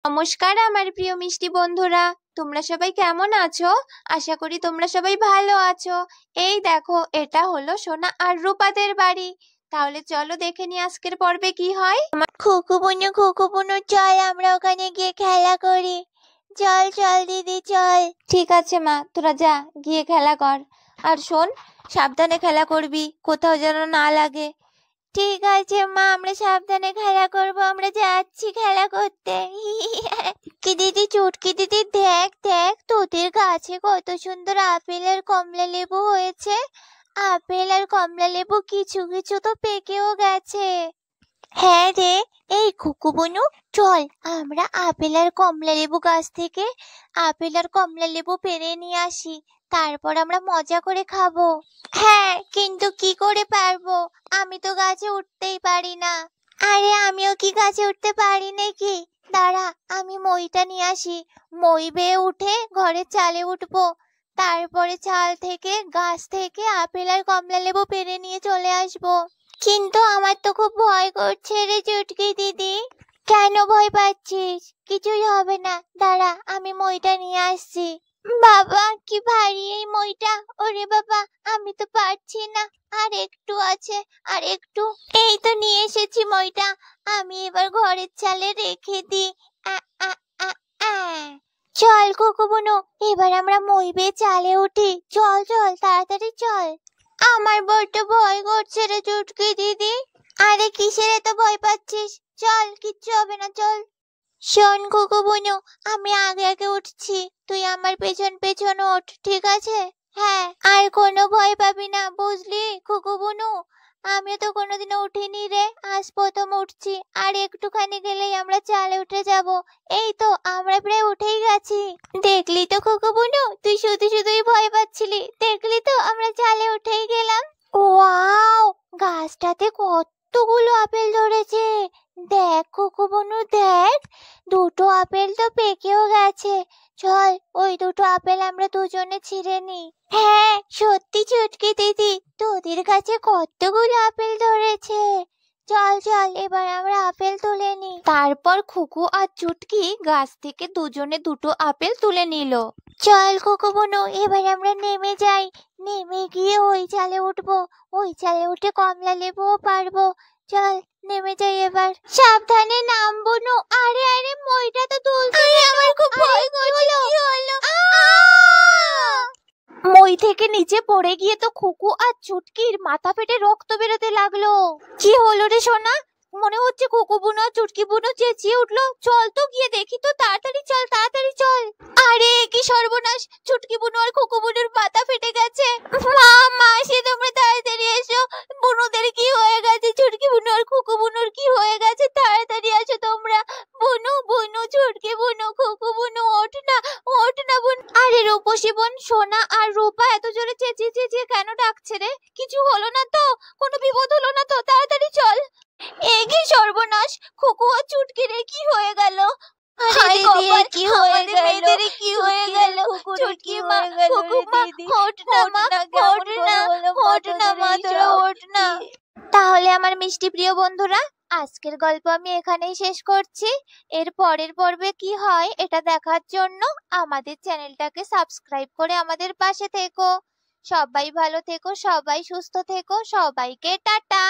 নমস্কার আমার প্রিয় মিষ্টি বন্ধুরা, তোমরা সবাই কেমন আছো? আশা করি তোমরা সবাই ভালো আছো। এই দেখো, এটা হলো সোনা আর রূপাদের বাড়ি। তাহলে চলো দেখে নি আজকের পর্বে কি হয়। খোকো বুনু চল আমরা ওখানে গিয়ে খেলা করি। চল চল দিদি চল। ঠিক আছে মা, তোরা যা গিয়ে খেলা কর। আর শোন, সাবধানে খেলা করবি, কোথাও যেন না লাগে। ঠিক আছে মা, আমরা সাবধানে খেলা করব, আমরা যাচ্ছি খেলা করতে। কি দিদি, চুটকি দিদি, দেখ দেখ তোদের গাছে কত সুন্দর আপেল আর কমলা লেবু হয়েছে। আপেল আর কমলা লেবু কিছু কিছু তো পেকেও গেছে। হ্যাঁ রে, এই খুকু বুনু চল আমরা আপেল আর কমলা লেবু গাছ থেকে আপেল আর কমলা লেবু পেড়ে নিয়ে আসি, তারপর আমরা মজা করে খাবো। হ্যাঁ, কিন্তু কি করে পারবো? আমি তো গাছে উঠতেই পারি না। আরে আমিও কি গাছে উঠতে পারি নাকি? দাঁড়া, আমি মইটা নিয়ে আসি। মই বেয়ে উঠে ঘরের চালে উঠবো, তারপরে চাল থেকে গাছ থেকে আপেল আর কমলা লেবু পেড়ে নিয়ে চলে আসবো। কিন্তু আমার তো খুব ভয় করছে রে চুটকি দিদি। কেন ভয় পাচ্ছিস? কিছুই হবে না, দাঁড়া আমি মইটা নিয়ে আসছি। বাবা কি ভারী এই মইটা, ওরে বাবা আমি তো পারছি না। আর একটু আছে, আর একটু। এই তো নিয়ে এসেছি মইটা, আমি এবার ঘরের চালে রেখে দিই। আ, আ, আ, আ। চল কোকো বুনু, এবার আমরা মই বেয়ে চালে উঠি। চল চল তাড়াতাড়ি চল। আমার বড্ড ভয় করছে রে চুটকি দিদি। আরে কিসের এত ভয় পাচ্ছিস? চল, কিচ্ছু হবে না, চল। শোন কোকো বুনু, আমি আগে আগে উঠছি, তুই আমার পেছন পেছন ওঠ, ঠিক আছে? হ্যাঁ, আর কোনো ভয় পাবি না, বুঝলি কোকো বুনু? আমিও তো কোনোদিনও উঠিনি রে, আজ প্রথম উঠছি। আর একটুখানি গেলেই আমরা চালে উঠে যাব। এই তো আমরা প্রায় উঠেই গেছি। দেখলি তো কোকো বুনু, তুই শুধু শুধুই ভয় পাচ্ছিলি, দেখলি তো আমরা চালে উঠেই গেলাম। ওয়াও, গাছটাতে কতগুলো আপেল ধরেছে। দেখ কোকো বুনু দেখ, দুটো আপেল তো পেকেও গেছে। চল ওই দুটো আপেল আমরা দুজনে ছিঁড়ে নিই। হ্যাঁ সত্যি চুটকি দিদি, তোদের কাছে কতগুলো আপেল ধরেছে। চল চল এবার আমরা আপেল তুলে নিই। তারপর খুকু আর চুটকি গাছ থেকে দুজনে দুটো আপেল তুলে নিল। চল কোকো বুনু, এবার আমরা নেমে যাই। নেমে গিয়ে ওই চালে উঠবো, ওই চালে উঠে কমলা লেবুও পারবো। চল নেমে যাই এবার। সাবধানে নাম বুনু। আরে আরে মইটা তো তুলতে, আমার খুব ভয় করছে। কি হলো? মই থেকে নিচে পড়ে গিয়ে তো খুকু আর চুটকির মাথা ফেটে রক্ত বেরোতে লাগলো। কি হলো রে সোনা? মনে হচ্ছে খুকু বুনো আর চুটকি বুনো চেঁচিয়ে উঠলো। চল তো গিয়ে দেখি তো, তাড়াতাড়ি চল তাড়াতাড়ি চল। আরে কি সর্বনাশ, চুটকি বুনো আর খুকু বুনোর মাথা ফেটে গেছে। মা মা সে তোমরা তাড়াতাড়ি এসো, বুনোদের কি হয়ে গেছে, চুটকি বুনো আর খুকু বুনোর কি হয়ে গেছে, তাড়াতাড়ি আসো তোমরা। বুনু বুনু, চুটকি বুনো, খুকু বুনো, ওঠ না ওঠ না বোন। আরে রূপসী বোন, সোনা আর রূপা এত জোরে চেঁচিয়ে চেঁচিয়ে কেন ডাকছে রে? কিছু হলো না তো? কোনো বিপদ হলো না তো? তাড়াতাড়ি চল। এ কি সর্বনাশ, খুকু আর চুটকির কি হয়ে গেল? আরে দিদি কি হয়ে গেল? মেয়েদের কি হয়ে গেল? চুটকি মা, খুকু মা, ওঠ না মা, ওঠ না, ওঠ না মা, তোরা ওঠ না। তাহলে আমার মিষ্টি প্রিয় বন্ধুরা, আজকের গল্প আমি এখানেই শেষ করছি। এর পরের পর্বে কি হয় এটা দেখার জন্য আমাদের চ্যানেলটাকে সাবস্ক্রাইব করে আমাদের পাশে থেকো। সবাই ভালো থেকো, সবাই সুস্থ থেকো, সবাইকে টাটা।